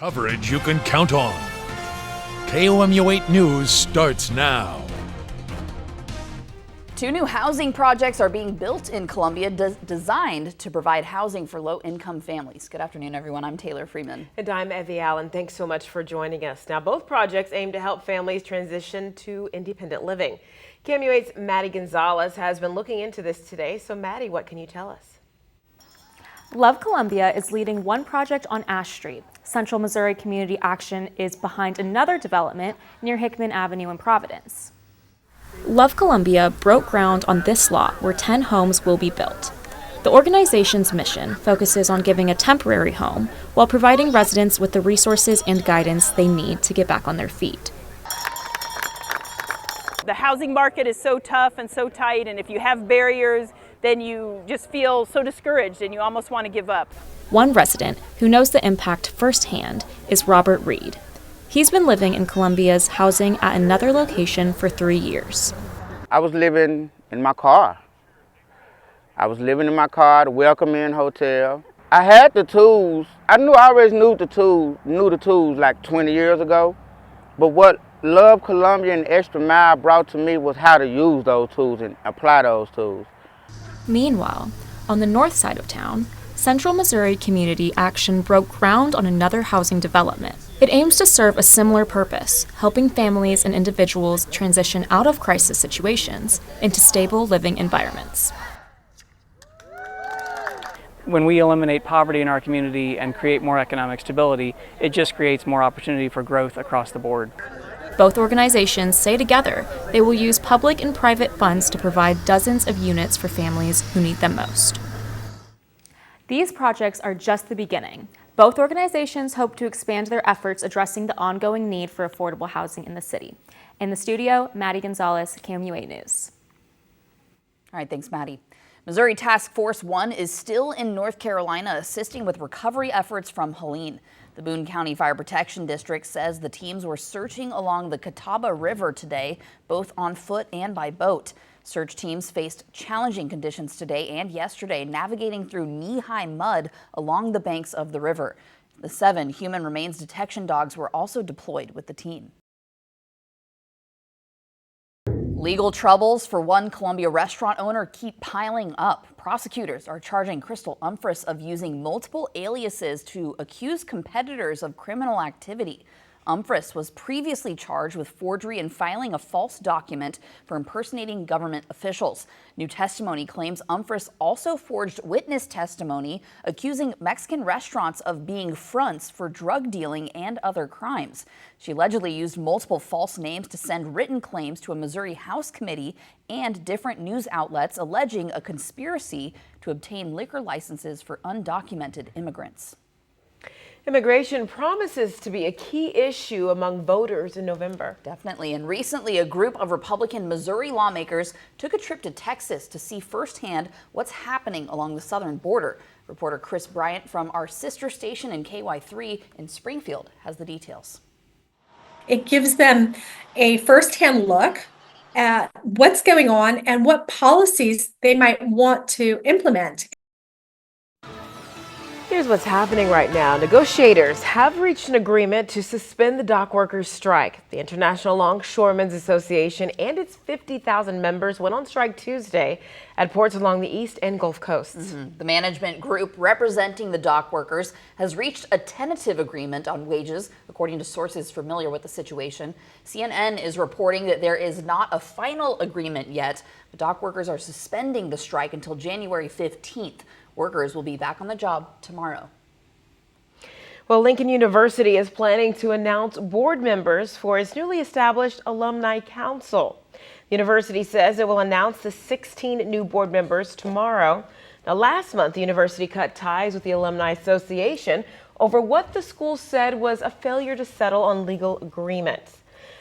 Coverage you can count on. KOMU 8 News starts now. 2 new housing projects are being built in Columbia designed to provide housing for low-income families. Good afternoon, everyone. I'm Taylor Freeman. And I'm Evie Allen. Thanks so much for joining us. Now, both projects aim to help families transition to independent living. KOMU 8's Maddie Gonzalez has been looking into this today. So, Maddie, what can you tell us? Love Columbia is leading one project on Ash Street. Central Missouri Community Action is behind another development near Hickman Avenue in Providence. Love Columbia broke ground on this lot where 10 homes will be built. The organization's mission focuses on giving a temporary home while providing residents with the resources and guidance they need to get back on their feet. The housing market is so tough and so tight, and if you have barriers, then you just feel so discouraged and you almost want to give up. One resident who knows the impact firsthand is Robert Reed. He's been living in Columbia's housing at another location for 3 years. I was living in my car. The Welcome Inn Hotel. I had the tools. I always knew the tools like 20 years ago. But what Love Columbia and Extra Mile brought to me was how to use those tools and apply those tools. Meanwhile, on the north side of town, Central Missouri Community Action broke ground on another housing development. It aims to serve a similar purpose, helping families and individuals transition out of crisis situations into stable living environments. When we eliminate poverty in our community and create more economic stability, it just creates more opportunity for growth across the board. Both organizations say together they will use public and private funds to provide dozens of units for families who need them most. These projects are just the beginning. Both organizations hope to expand their efforts addressing the ongoing need for affordable housing in the city. In the studio, Maddie Gonzalez, KOMU 8 News. All right, thanks, Maddie. Missouri Task Force 1 is still in North Carolina assisting with recovery efforts from Helene. The Boone County Fire Protection District says the teams were searching along the Catawba River today, both on foot and by boat. Search teams faced challenging conditions today and yesterday, navigating through knee-high mud along the banks of the river. The 7 human remains detection dogs were also deployed with the team. Legal troubles for one Columbia restaurant owner keep piling up. Prosecutors are charging Crystal Umphris of using multiple aliases to accuse competitors of criminal activity. Umphris was previously charged with forgery and filing a false document for impersonating government officials. New testimony claims Umphris also forged witness testimony accusing Mexican restaurants of being fronts for drug dealing and other crimes. She allegedly used multiple false names to send written claims to a Missouri House committee and different news outlets alleging a conspiracy to obtain liquor licenses for undocumented immigrants. Immigration promises to be a key issue among voters in November. Definitely. And recently, a group of Republican Missouri lawmakers took a trip to Texas to see firsthand what's happening along the southern border. Reporter Chris Bryant from our sister station in KY3 in Springfield has the details. It gives them a firsthand look at what's going on and what policies they might want to implement. Here's what's happening right now. Negotiators have reached an agreement to suspend the dock workers' strike. The International Longshoremen's Association and its 50,000 members went on strike Tuesday at ports along the East and Gulf Coasts. The management group representing the dock workers has reached a tentative agreement on wages, according to sources familiar with the situation. CNN is reporting that there is not a final agreement yet. The dock workers are suspending the strike until January 15th. Workers will be back on the job tomorrow. Well, Lincoln University is planning to announce board members for its newly established Alumni Council. The university says it will announce the 16 new board members tomorrow. Now, last month, the university cut ties with the Alumni Association over what the school said was a failure to settle on legal agreements.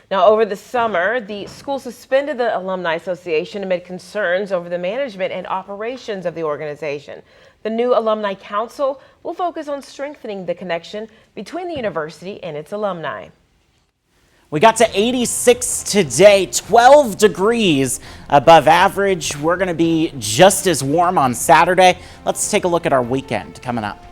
Now, over the summer, the school suspended the Alumni Association amid concerns over the management and operations of the organization. The new Alumni Council will focus on strengthening the connection between the university and its alumni. We got to 86 today, 12 degrees above average. We're going to be just as warm on Saturday. Let's take a look at our weekend coming up.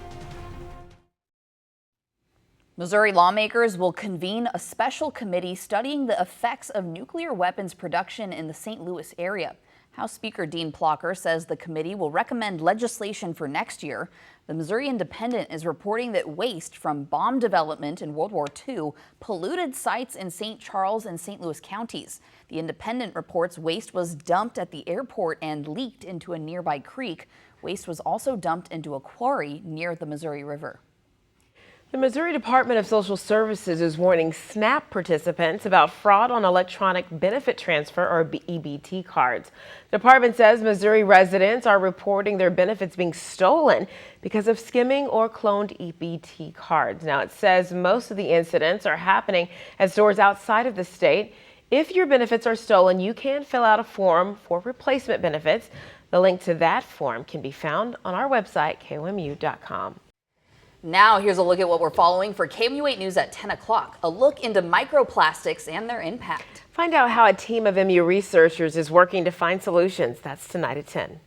Missouri lawmakers will convene a special committee studying the effects of nuclear weapons production in the St. Louis area. House Speaker Dean Plocher says the committee will recommend legislation for next year. The Missouri Independent is reporting that waste from bomb development in World War II polluted sites in St. Charles and St. Louis counties. The Independent reports waste was dumped at the airport and leaked into a nearby creek. Waste was also dumped into a quarry near the Missouri River. The Missouri Department of Social Services is warning SNAP participants about fraud on electronic benefit transfer or EBT cards. The department says Missouri residents are reporting their benefits being stolen because of skimming or cloned EBT cards. Now, it says most of the incidents are happening at stores outside of the state. If your benefits are stolen, you can fill out a form for replacement benefits. The link to that form can be found on our website, KOMU.com. Now here's a look at what we're following for KOMU 8 News at 10 o'clock. A look into microplastics and their impact. Find out how a team of MU researchers is working to find solutions. That's tonight at 10.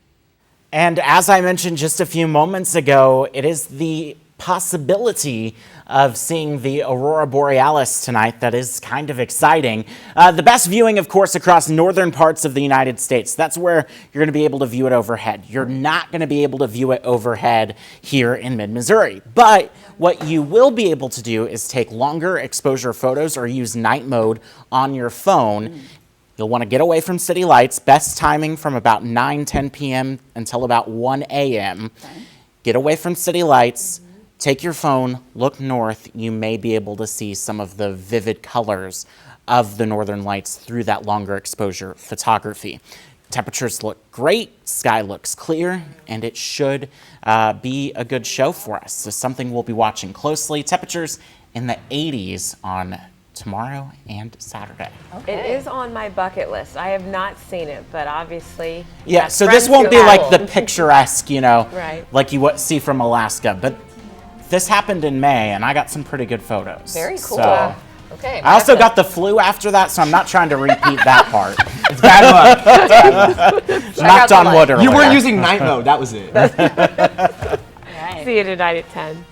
And as I mentioned just a few moments ago, it is the possibility of seeing the Aurora Borealis tonight that is kind of exciting. The best viewing, of course, across northern parts of the United States. That's where you're going to be able to view it overhead. You're not going to be able to view it overhead here in mid-Missouri. But what you will be able to do is take longer exposure photos or use night mode on your phone. You'll want to get away from city lights. Best timing from about 9-10 p.m. until about 1 a.m. Get away from city lights. Take your phone, look north. You may be able to see some of the vivid colors of the northern lights through that longer exposure photography. Temperatures look great, sky looks clear, and it should be a good show for us. So something we'll be watching closely. Temperatures in the 80s on tomorrow and Saturday. Okay. It is on my bucket list. I have not seen it, but obviously. Yeah, so this won't be like the picturesque, Right. like you see from Alaska, but this happened in May, and I got some pretty good photos. Very cool. So, okay. I also got the flu after that, so I'm not trying to repeat that part. It's bad luck. Knocked on wood earlier. You weren't using night mode, that was it. Right. See you tonight at 10.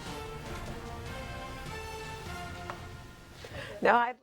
No,